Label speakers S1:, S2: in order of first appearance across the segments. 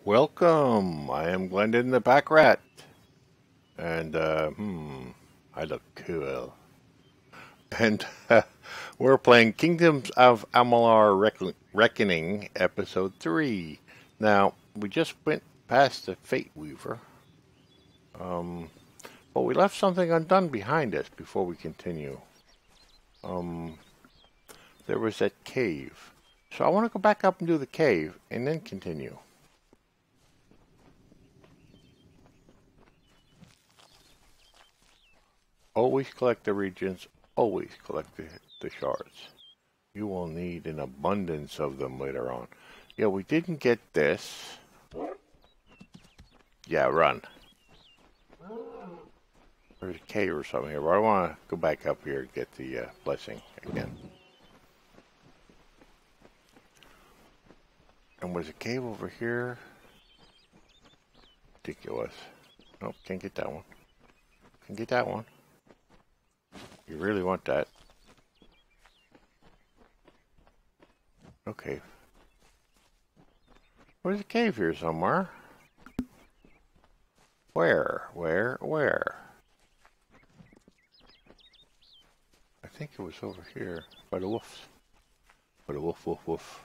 S1: Welcome. I am Glendin ThePackRat, and I look cool. And we're playing Kingdoms of Amalur Reckoning, Episode 3. Now, we just went past the Fate Weaver, um, but we left something undone behind us before we continue. Um, there was that cave. So I want to go back up and do the cave, and then continue. Always collect the regions, always collect the shards. You will need an abundance of them later on. Yeah, we didn't get this. Yeah, run. There's a cave or something here, but I want to go back up here and get the blessing again. And was a cave over here? Ridiculous. Nope, can't get that one. Can get that one. You really want that. Okay. There's a cave here somewhere. Where? I think it was over here by the wolves. By the wolf.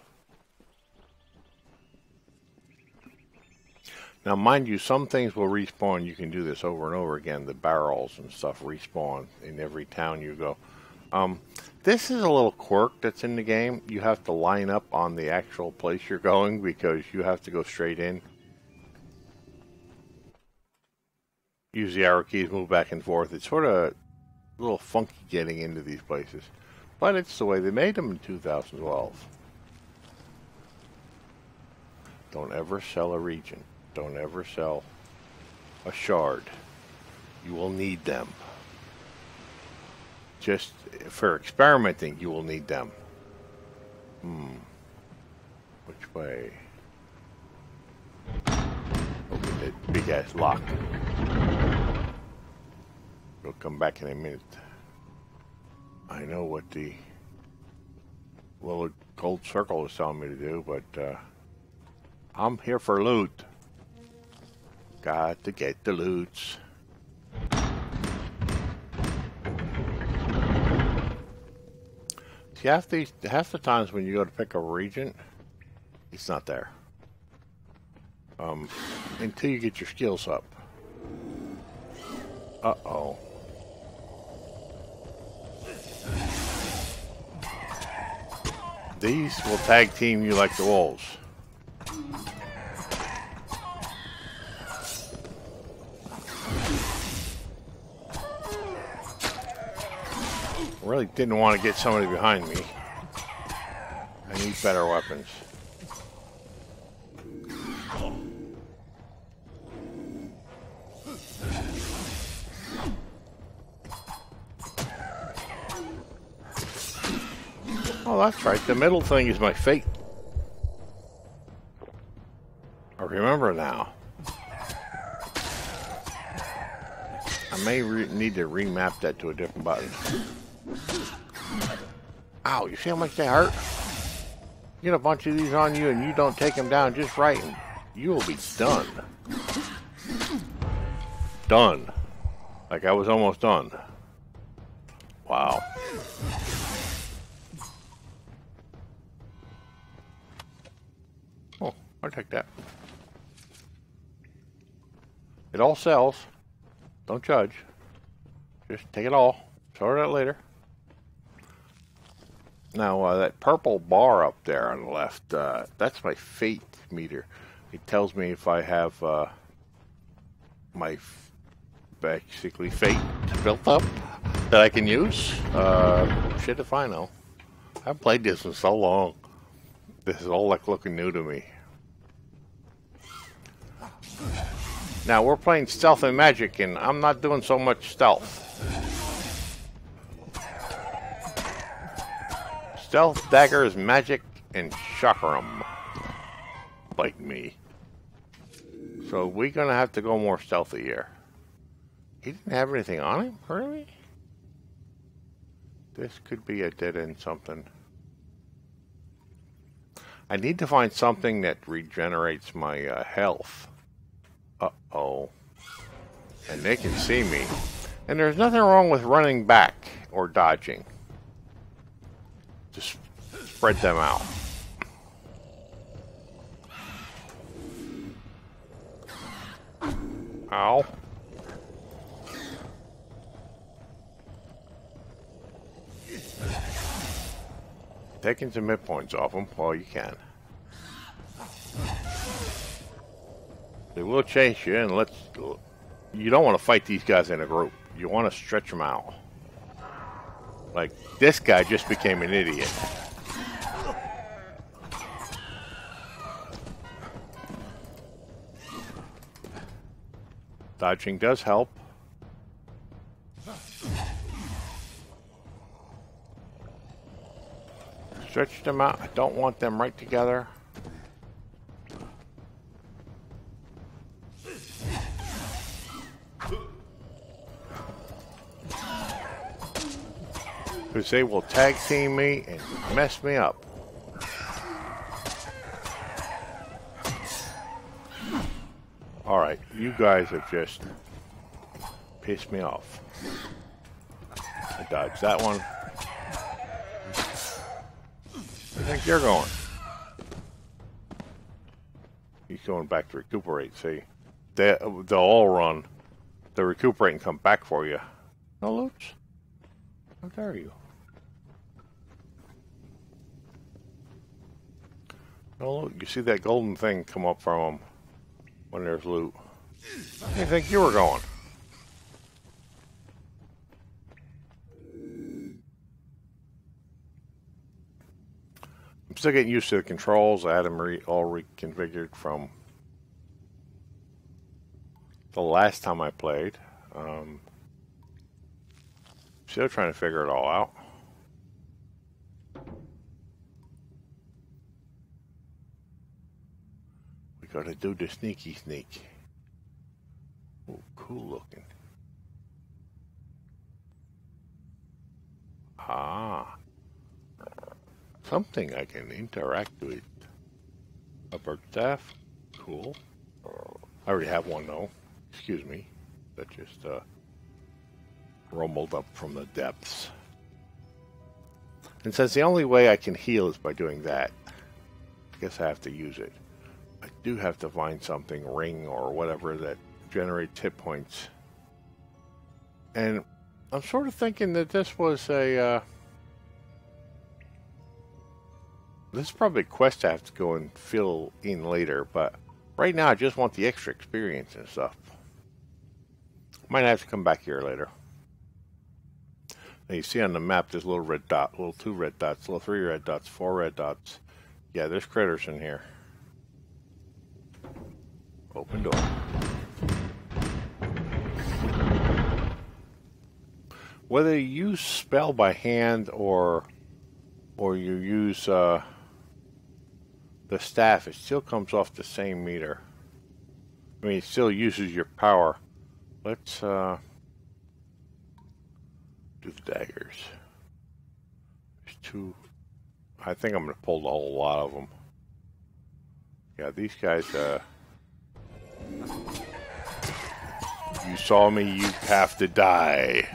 S1: Now, mind you, some things will respawn. You can do this over and over again. The barrels and stuff respawn in every town you go. This is a little quirk that's in the game. You have to line up on the actual place you're going because you have to go straight in. Use the arrow keys, move back and forth. It's sort of a little funky getting into these places. But it's the way they made them in 2012. Don't ever sell a region. Don't ever sell a shard. You will need them. Just for experimenting, you will need them. Which way? Open that big ass lock. We'll come back in a minute. I know what the little gold circle is telling me to do, but I'm here for loot. Got to get the loots. See, half the times when you go to pick a region, it's not there. Until you get your skills up. Uh-oh. These will tag team you like the wolves. Really didn't want to get somebody behind me. I need better weapons. Oh, that's right. The middle thing is my fate. I remember now. I may need to remap that to a different button. Ow, you see how much they hurt? Get a bunch of these on you and you don't take them down just right and you will be done. Done. Like I was almost done. Wow. Oh, I'll take that. It all sells. Don't judge. Just take it all. Sort it out later. Now, that purple bar up there on the left, that's my fate meter. It tells me if I have my basically fate built up that I can use. Shit if I know. I haven't played this in so long. This is all like looking new to me. Now, we're playing stealth and magic, and I'm not doing so much stealth. Stealth, daggers, magic, and chakram. Like me. So we're going to have to go more stealthy here. He didn't have anything on him? Really? This could be a dead end something. I need to find something that regenerates my health. Uh-oh. And they can see me. And there's nothing wrong with running back or dodging. Just spread them out. Ow. Taking some hit points off them while you can. They will chase you, and you don't want to fight these guys in a group. You want to stretch them out. Like, this guy just became an idiot. Dodging does help. Stretch them out. I don't want them right together. Because they will tag team me and mess me up. Alright, you guys have just pissed me off. I dodged that one. Where do you think you're going? He's going back to recuperate, see? They'll all run. They'll recuperate and come back for you. No loops? How dare you? No loot. You see that golden thing come up from them when there's loot. Where do you think you were going? I'm still getting used to the controls. I had them all reconfigured from the last time I played. Still trying to figure it all out. We gotta do the sneaky sneak. Oh, cool looking. Ah. Something I can interact with. A bird staff. Cool. I already have one though. Excuse me. That just rumbled up from the depths. And since the only way I can heal is by doing that, I guess I have to use it. I do have to find something, ring or whatever, that generates hit points. And I'm sort of thinking that this was a... this is probably a quest I have to go and fill in later, but right now I just want the extra experience and stuff. Might have to come back here later. Now you see on the map this little red dot, little 2 red dots, little 3 red dots, 4 red dots. Yeah, there's critters in here. Open door. Whether you use spell by hand or you use the staff, it still comes off the same meter. I mean, it still uses your power. Let's do the daggers. There's 2. I think I'm going to pull the whole lot of them. Yeah, these guys, you saw me, you have to die.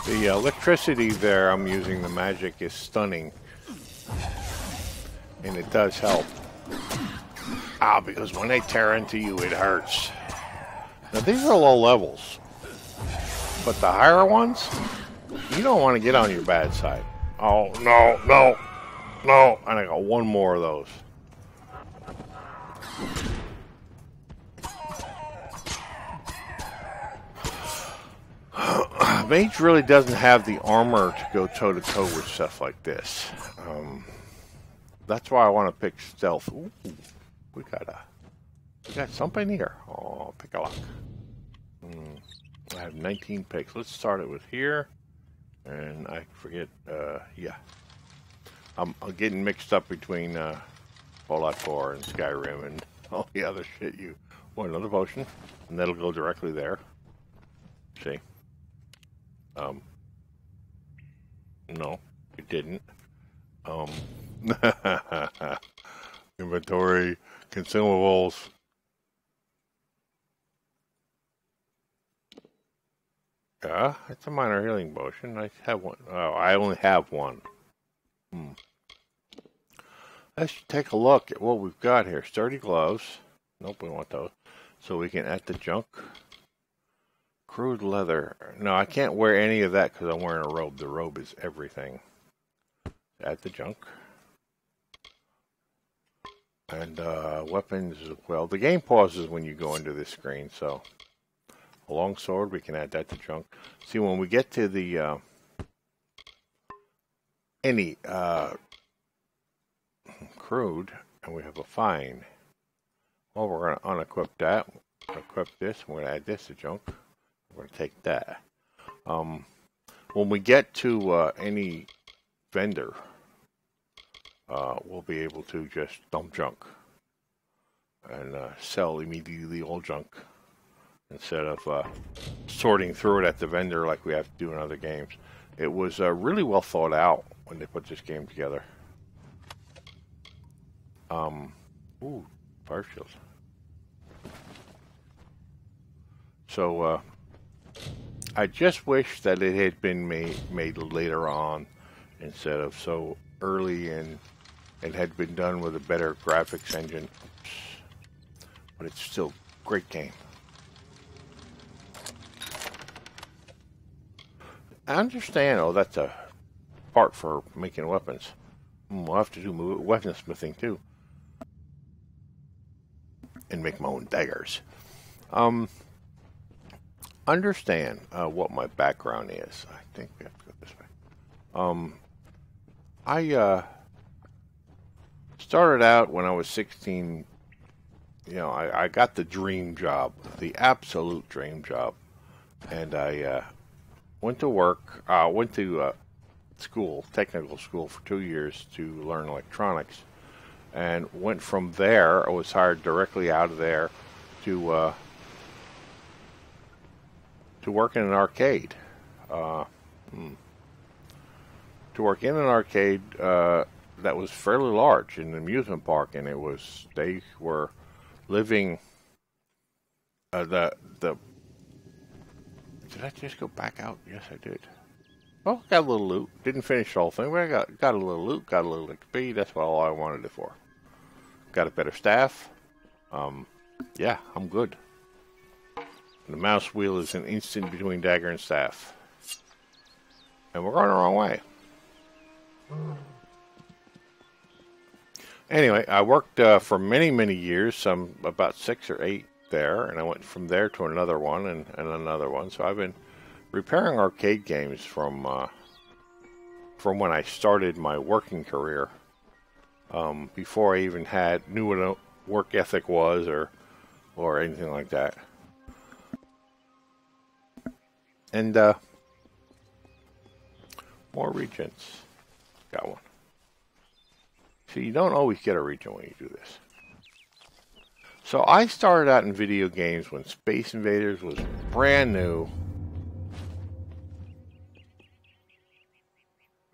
S1: The electricity there I'm using, the magic, is stunning. And it does help. Ah, because when they tear into you, it hurts. Now, these are low levels. But the higher ones, you don't want to get on your bad side. Oh, no, no, no. And I got one more of those. Mage really doesn't have the armor to go toe-to-toe with stuff like this. That's why I want to pick stealth. Ooh, we got something here. Oh, pick a lock. I have 19 picks. Let's start it with here. And I forget, yeah. I'm getting mixed up between Fallout 4 and Skyrim and all the other shit. You want another potion, and that'll go directly there. See? No, it didn't. Inventory, consumables. Yeah, it's a minor healing potion. I have one. Oh, I only have one. Let's take a look at what we've got here. Sturdy gloves. Nope, we want those. So we can add the junk. Crude leather. No, I can't wear any of that because I'm wearing a robe. The robe is everything. Add the junk. And weapons, well, the game pauses when you go into this screen, so a long sword, we can add that to junk. See, when we get to the any crude, and we have a fine, well, we're going to unequip that, equip this, we're going to add this to junk, we're going to take that. When we get to any vendor, we'll be able to just dump junk and sell immediately all junk instead of sorting through it at the vendor like we have to do in other games. It was really well thought out when they put this game together. Ooh, fire shields. So I just wish that it had been made later on instead of so early, and it had been done with a better graphics engine. But it's still a great game. I understand. Oh, that's a part for making weapons. We'll have to do weaponsmithing too, and make my own daggers. Understand what my background is. I think we have to go this way. I started out when I was 16. You know, I got the dream job, the absolute dream job, and I went to work. Went to school, technical school, for 2 years to learn electronics, and went from there. I was hired directly out of there to work in an arcade. To work in an arcade that was fairly large, in an amusement park, and they were living did I just go back out? Yes, I did. Well, got a little loot. Didn't finish the whole thing, but I got a little loot, got a little XP. That's all I wanted it for. Got a better staff. Yeah, I'm good. And the mouse wheel is an instant between dagger and staff. And we're going the wrong way. Anyway, I worked for many, many years, about 6 or 8 there, and I went from there to another one and another one. So I've been repairing arcade games from when I started my working career, before I even knew what a work ethic was or anything like that. And more regions. Got one. See, you don't always get a region when you do this. So I started out in video games when Space Invaders was brand new.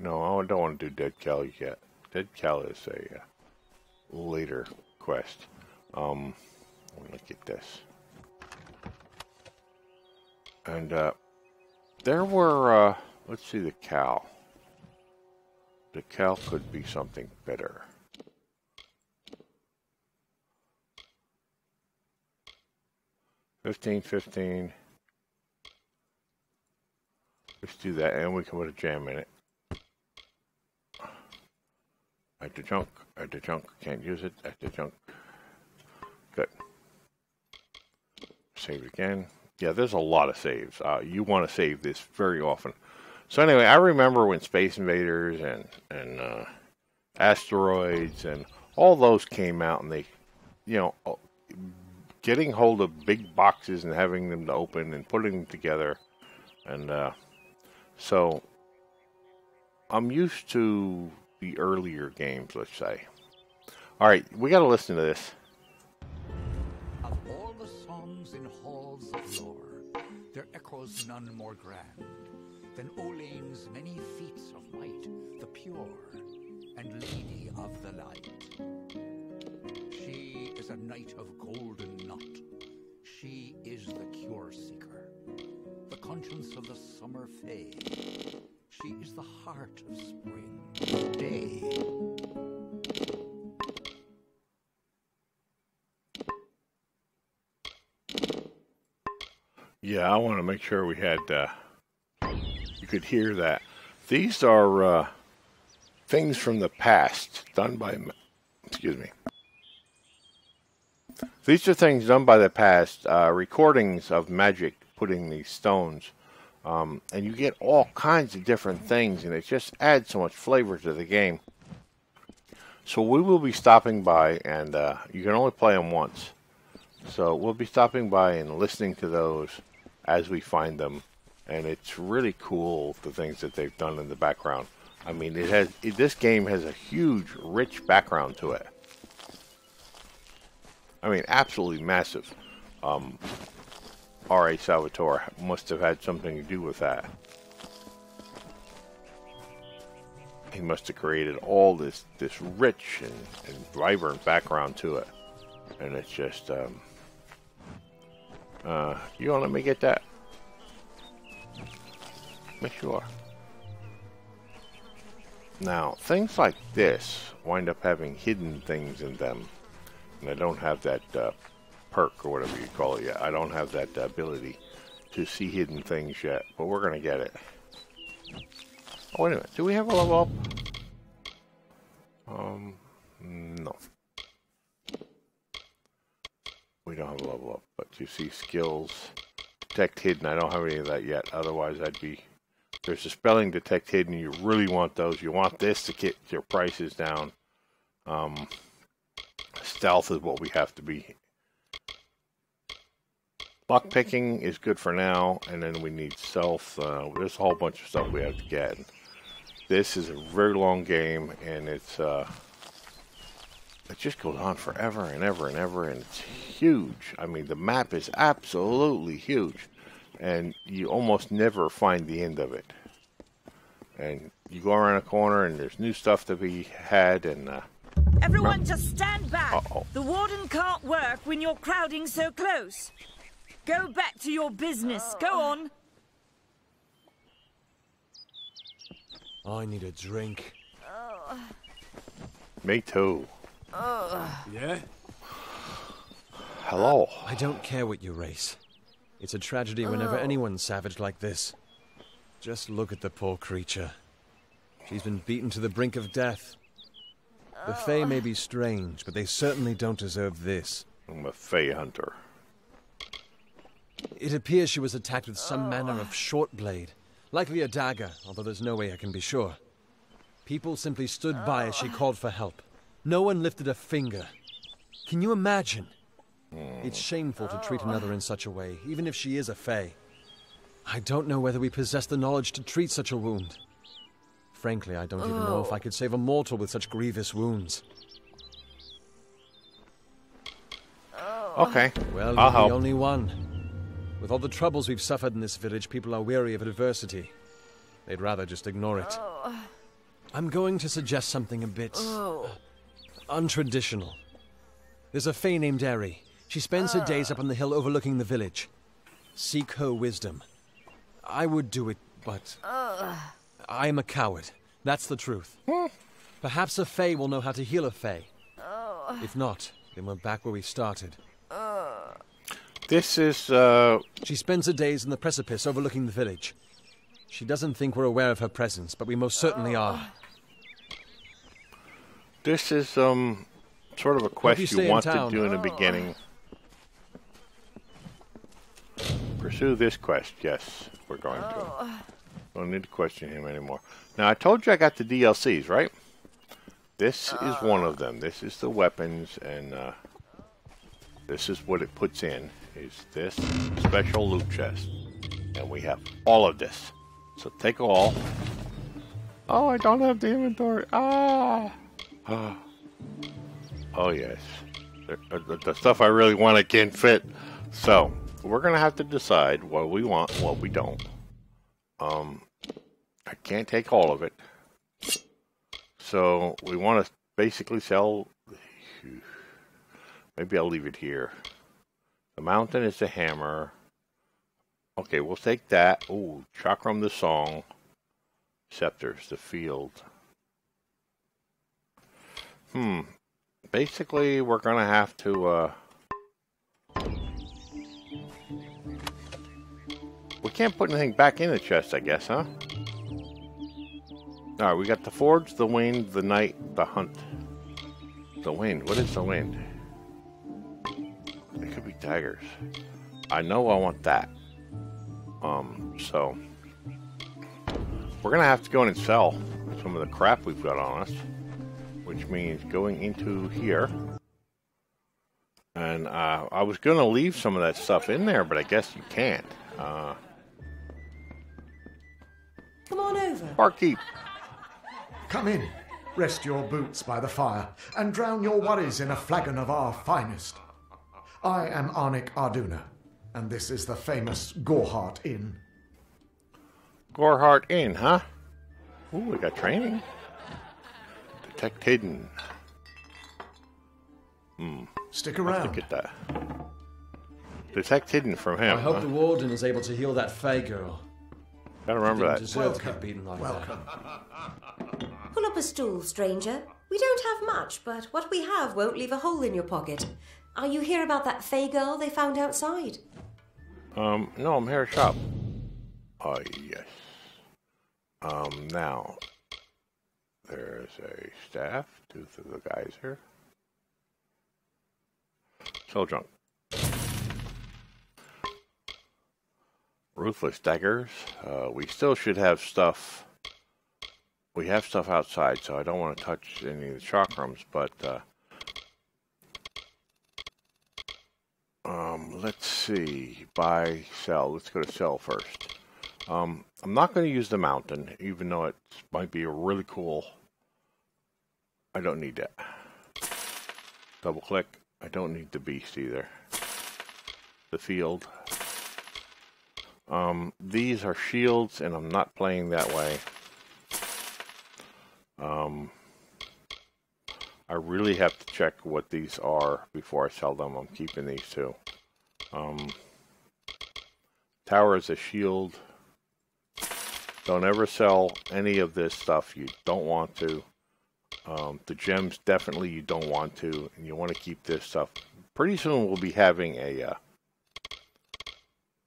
S1: No, I don't want to do Dead Cal yet. Dead Cal is a later quest. Look at this. And there were, let's see, the Cal. The Cal could be something better. $15.15. Let's do that, and we can put a jam in it. Add the junk. Add the junk. Can't use it. Add the junk. Good. Save it again. Yeah, there's a lot of saves. You want to save this very often. So anyway, I remember when Space Invaders and Asteroids and all those came out, and they, getting hold of big boxes and having them to open and putting them together. And so I'm used to the earlier games, let's say. All right, we got to listen to this.
S2: Of all the songs in halls of lore, there echoes none more grand than Olane's many feats of might, the pure and lady of the light. She is a knight of golden knot. She is the cure seeker, the conscience of the summer fae. She is the heart of spring, day.
S1: Yeah, I want to make sure we had, you could hear that. These are things from the past done by, excuse me. These are things done by the past, recordings of magic putting these stones. And you get all kinds of different things, and it just adds so much flavor to the game. So we will be stopping by, and you can only play them once. So we'll be stopping by and listening to those as we find them. And it's really cool, the things that they've done in the background. I mean, this game has a huge, rich background to it. I mean, absolutely massive. R.A. Salvatore must have had something to do with that. He must have created all this rich and vibrant background to it. And it's just, you want to let me get that? Make sure. Now, things like this wind up having hidden things in them. And I don't have that perk or whatever you call it yet. I don't have that ability to see hidden things yet, but we're going to get it. Oh, wait a minute. Do we have a level up? No. We don't have a level up, but you see skills. Detect hidden. I don't have any of that yet. Otherwise, I'd be... There's a spelling detect hidden. You really want those. You want this to get your prices down. Stealth is what we have to be. Lockpicking is good for now, and then we need stealth. There's a whole bunch of stuff we have to get. This is a very long game, and it just goes on forever and ever and ever, and it's huge. I mean, the map is absolutely huge, and you almost never find the end of it. And you go around a corner, and there's new stuff to be had, and...
S3: Everyone just stand back.
S1: Uh-oh.
S3: The warden can't work when you're crowding so close. Go back to your business. Go on.
S4: I need a drink.
S1: Me too.
S4: Yeah?
S1: Hello.
S4: I don't care what you race. It's a tragedy whenever anyone's savage like this. Just look at the poor creature. She's been beaten to the brink of death. The Fae may be strange, but they certainly don't deserve this.
S1: I'm a Fae hunter.
S4: It appears she was attacked with some manner of short blade. Likely a dagger, although there's no way I can be sure. People simply stood by as she called for help. No one lifted a finger. Can you imagine? It's shameful to treat another in such a way, even if she is a Fae. I don't know whether we possess the knowledge to treat such a wound. Frankly, I don't even know if I could save a mortal with such grievous wounds.
S1: Okay,
S4: Well,
S1: I'll
S4: you're
S1: help.
S4: the only one. With all the troubles we've suffered in this village, people are weary of adversity. They'd rather just ignore it. I'm going to suggest something a bit... untraditional. There's a Fae named Eri. She spends her days up on the hill overlooking the village. Seek her wisdom. I would do it, but... I'm a coward. That's the truth. Perhaps a Fae will know how to heal a Fae. If not, then we're back where we started.
S1: This is,
S4: She spends her days in the precipice overlooking the village. She doesn't think we're aware of her presence, but we most certainly are.
S1: This is, sort of a quest you
S4: stay in
S1: want to
S4: town.
S1: do in the beginning. Pursue this quest, yes, we're going to. Don't need to question him anymore. Now, I told you I got the DLCs, right? This is one of them. This is the weapons, and, This is what it puts in, is this special loot chest. And we have all of this. So take all. Oh, I don't have the inventory. Ah! Oh, yes. The stuff I really want, I can't fit. So, we're going to have to decide what we want and what we don't. I can't take all of it. So, we want to basically sell... Maybe I'll leave it here. The mountain is the hammer. Okay, we'll take that. Ooh, Chakram the song. Scepters, the field. Basically, we're going to have to... We can't put anything back in the chest, I guess, huh? Alright, we got the forge, the wind, the night, the hunt. The wind. What is the wind? It could be daggers. I know I want that. So... We're going to have to go in and sell some of the crap we've got on us. Which means going into here. And I was going to leave some of that stuff in there, but I guess you can't.
S5: Come on over.
S1: Barkeep.
S6: Come in, rest your boots by the fire, and drown your worries in a flagon of our finest. I am Arnik Arduna, and this is the famous Gorehart Inn.
S1: Gorehart Inn, huh? Ooh, we got training. Detect hidden.
S6: Stick around.
S1: Look at that. Detect hidden from him.
S4: I hope
S1: huh?
S4: the warden is able to heal that Fey girl.
S1: Gotta remember
S4: Didn't
S1: that.
S4: deserve to get beaten like
S6: Welcome.
S5: Pull up a stool, stranger. We don't have much, but what we have won't leave a hole in your pocket. Are you here about that Fey girl they found outside?
S1: No, I'm here to shop. Oh, yes. Now, there's a staff, tooth of the geyser. Soul junk. Ruthless daggers. We still should have stuff. We have stuff outside, so I don't want to touch any of the chakrams, but let's see. Buy, sell. Let's go to sell first. I'm not going to use the mountain, even though it might be really cool. I don't need that. Double click. I don't need the beast either. The field. These are shields, and I'm not playing that way. I really have to check what these are before I sell them. I'm keeping these two. Tower is a shield. Don't ever sell any of this stuff. You don't want to. The gems, definitely you don't want to. And you want to keep this stuff. Pretty soon we'll be having a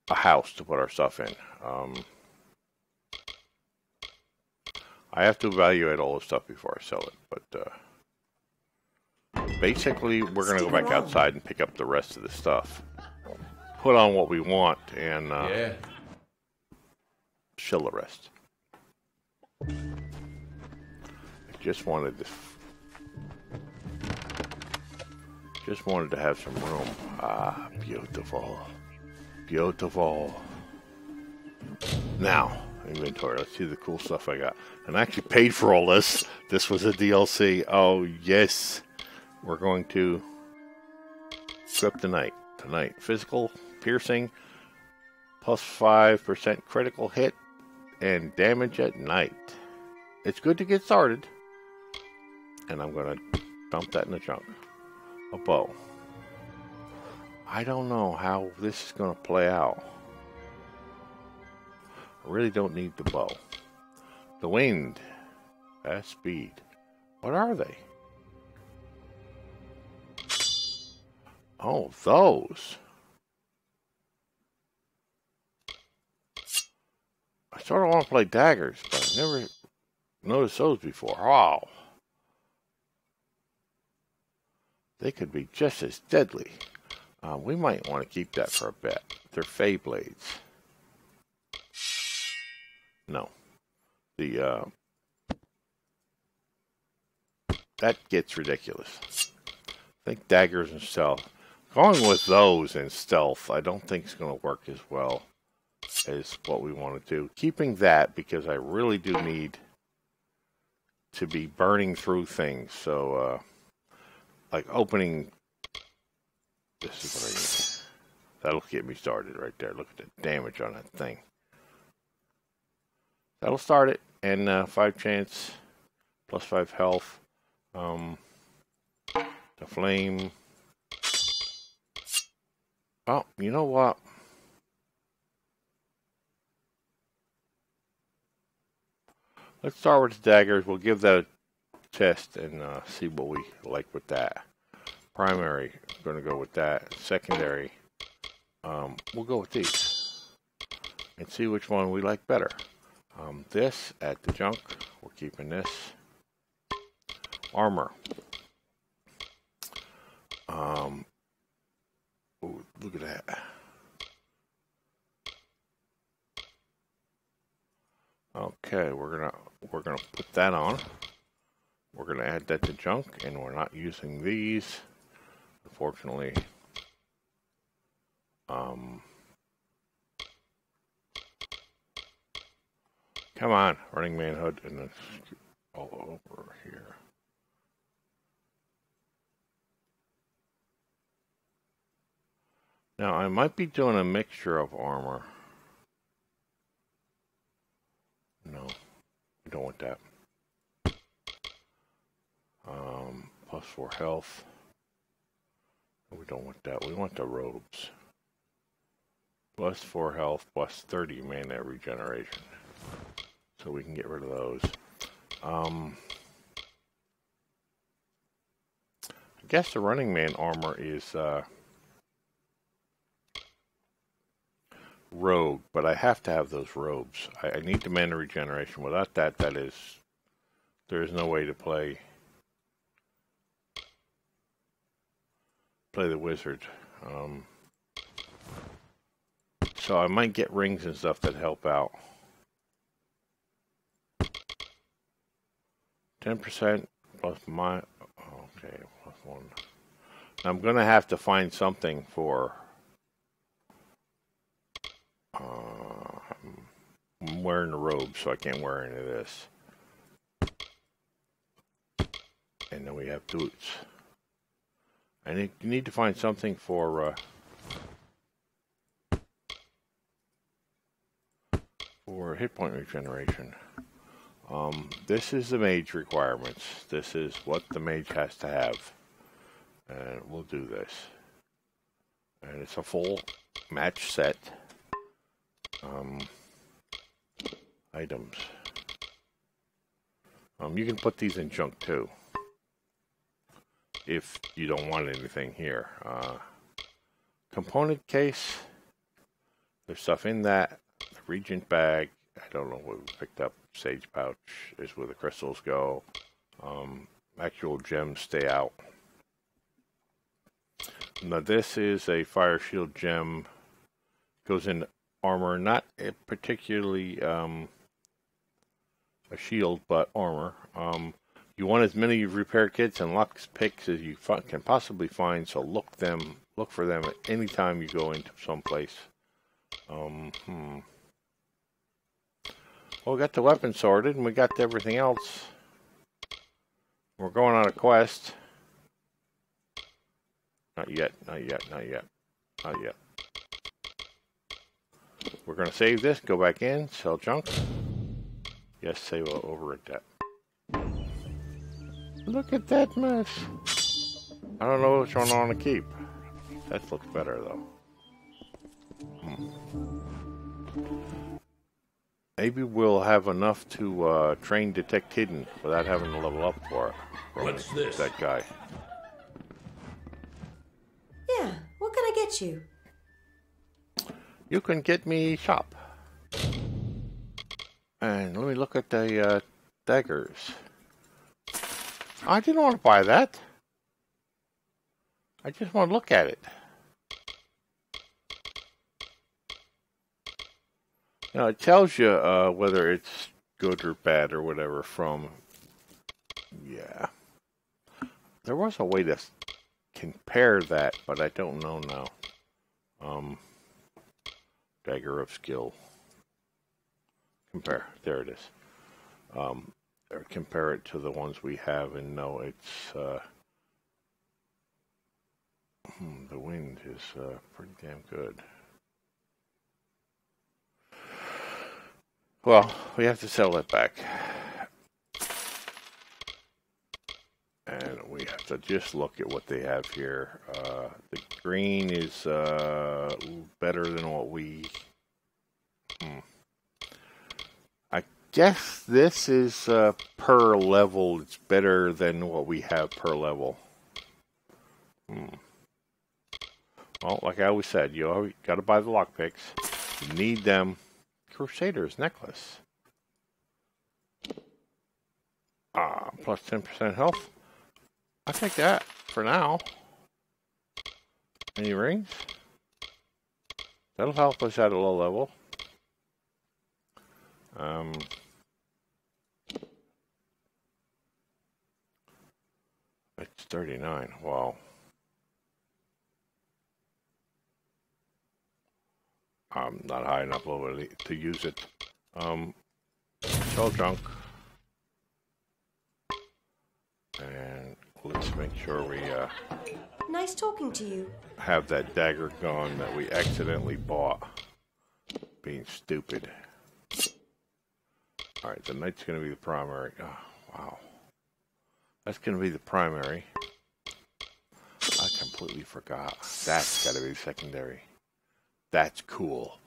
S1: house to put our stuff in. I have to evaluate all the stuff before I sell it. But basically, we're going to go back outside and pick up the rest of the stuff. Put on what we want and sell the rest. I just wanted to have some room. Ah, beautiful. Beautiful. Now, inventory. Let's see the cool stuff I got. And I actually paid for all this. This was a DLC. Oh, yes. We're going to Kryptonite tonight. Physical, piercing, plus 5% critical hit, and damage at night. It's good to get started. And I'm going to dump that in the junk. A bow. I don't know how this is going to play out. I really don't need the bow. The wind. Fast speed. What are they? Oh, those. I sort of want to play daggers, but I never noticed those before. Wow. They could be just as deadly. We might want to keep that for a bit. They're Fey blades. No. The, that gets ridiculous. I think daggers and stuff. Going with those in stealth, I don't think it's going to work as well as what we want to do. Keeping that, because I really do need to be burning through things. So, like opening... This is what I need. That'll get me started right there. Look at the damage on that thing. That'll start it. And 5 chance, plus 5 health. The flame... Oh, you know what? Let's start with the daggers. We'll give that a test and see what we like with that. Primary, we're going to go with that. Secondary, we'll go with these. And see which one we like better. This at the junk. We're keeping this. Armor. Ooh, look at that. Okay, we're gonna put that on. We're gonna add that to junk, and we're not using these, unfortunately. Come on, Running Man hood, and then all over here. Now, I might be doing a mixture of armor. No, we don't want that. Plus 4 health. We don't want that. We want the robes. Plus 4 health, plus 30 mana regeneration. So we can get rid of those. I guess the Running Man armor is... rogue, but I have to have those robes. I need the mana regeneration. Without that, there is no way to play the wizard. So I might get rings and stuff that help out. 10% plus my... Okay, plus 1. I'm going to have to find something for... I'm wearing the robe, so I can't wear any of this. And then we have boots. You need to find something for hit point regeneration. This is the mage requirements. This is what the mage has to have. And we'll do this. And it's a full match set. Items. You can put these in junk too, if you don't want anything here. Component case. There's stuff in that. The Regent bag. I don't know what we picked up. Sage pouch is where the crystals go. Actual gems stay out. Now this is a fire shield gem. Goes in armor, not particularly a shield, but armor. You want as many repair kits and lock picks as you can possibly find, so look for them at any time you go into someplace. Well, we got the weapon sorted, and we got everything else. We're going on a quest. Not yet, not yet, not yet, not yet. We're going to save this, go back in, sell junk. Yes, save over at that. Look at that mess. I don't know which one I want to keep. That looks better, though. Maybe we'll have enough to train Detect Hidden without having to level up for it.
S7: What's this?
S1: That guy.
S5: Yeah, what can I get you?
S1: You can get me shop. And let me look at the daggers. I didn't want to buy that. I just want to look at it. Now it tells you whether it's good or bad or whatever from... Yeah. There was a way to compare that, but I don't know now. Dagger of skill. Compare. There it is. Or compare it to the ones we have, and no, it's the wind is pretty damn good. Well, we have to sell it back. And we have to just look at what they have here. The green is better than what we... I guess this is per level. It's better than what we have per level. Well, like I always said, you got to buy the lockpicks. You need them. Crusader's necklace. Plus 10% health. I'll take that for now. Any rings? That'll help us at a low level. It's 39. Wow. I'm not high enough level to use it. Sell junk. And let's make sure we
S5: Nice talking to you.
S1: have that dagger gone that we accidentally bought. Being stupid. Alright, the knight's going to be the primary. Oh, wow. That's going to be the primary. I completely forgot. That's got to be secondary. That's cool.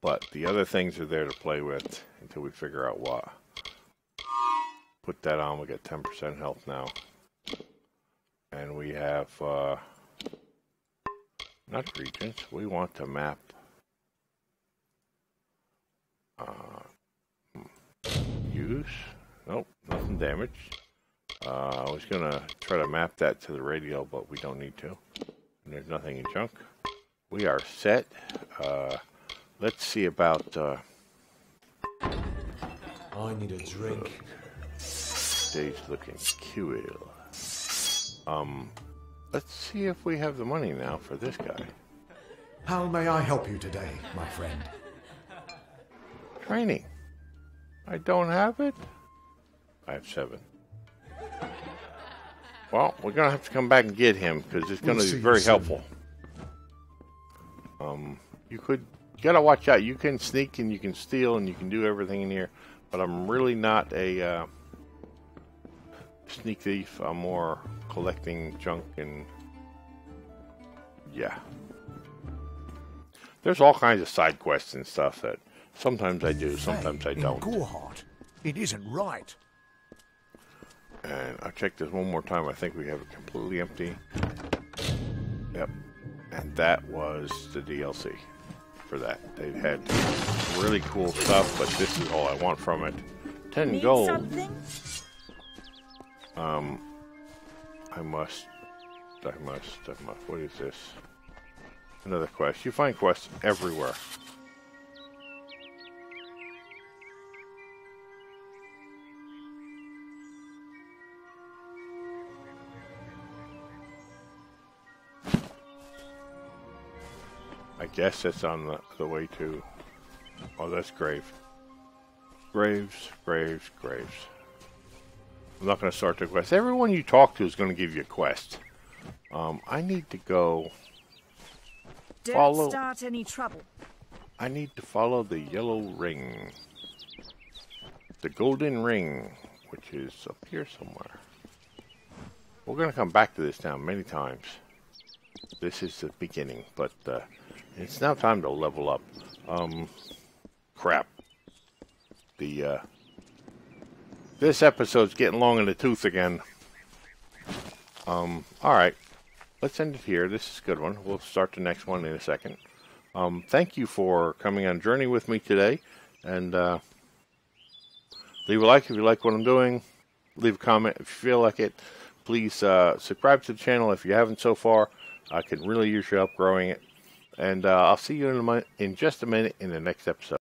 S1: But the other things are there to play with until we figure out what. Put that on, we get 10% health now. And we have, not regions, we want to map. Use? Nope, nothing damaged. I was going to try to map that to the radial, but we don't need to. And there's nothing in junk. We are set. Let's see about...
S4: I need a drink.
S1: Dave's looking cool. Let's see if we have the money now for this guy.
S6: How may I help you today, my friend?
S1: Training. I don't have it. I have 7. Well, we're going to have to come back and get him because it's going to be very helpful. You gotta watch out. You can sneak and you can steal and you can do everything in here, but I'm really not a sneak thief. I'm more collecting junk and yeah. There's all kinds of side quests and stuff that sometimes I do, sometimes I don't.
S2: Gorhart. It isn't right.
S1: And I'll check this one more time. I think we have it completely empty. Yep. And that was the DLC for that. They had really cool stuff, but this is all I want from it. 10
S3: Need
S1: gold.
S3: something?
S1: I must. What is this? Another quest. You find quests everywhere. I guess that's on the way to... Oh, that's grave. Graves. I'm not going to start the quest. Everyone you talk to is going to give you a quest. I need to go...
S3: Don't start any trouble.
S1: I need to follow the yellow ring. The golden ring, which is up here somewhere. We're going to come back to this now many times. This is the beginning, but it's now time to level up. Crap. This episode's getting long in the tooth again. Alright. Let's end it here. This is a good one. We'll start the next one in a second. Thank you for coming on a journey with me today. And leave a like if you like what I'm doing. Leave a comment if you feel like it. Please subscribe to the channel if you haven't so far. I could really use your help growing it. And I'll see you in just a minute in the next episode.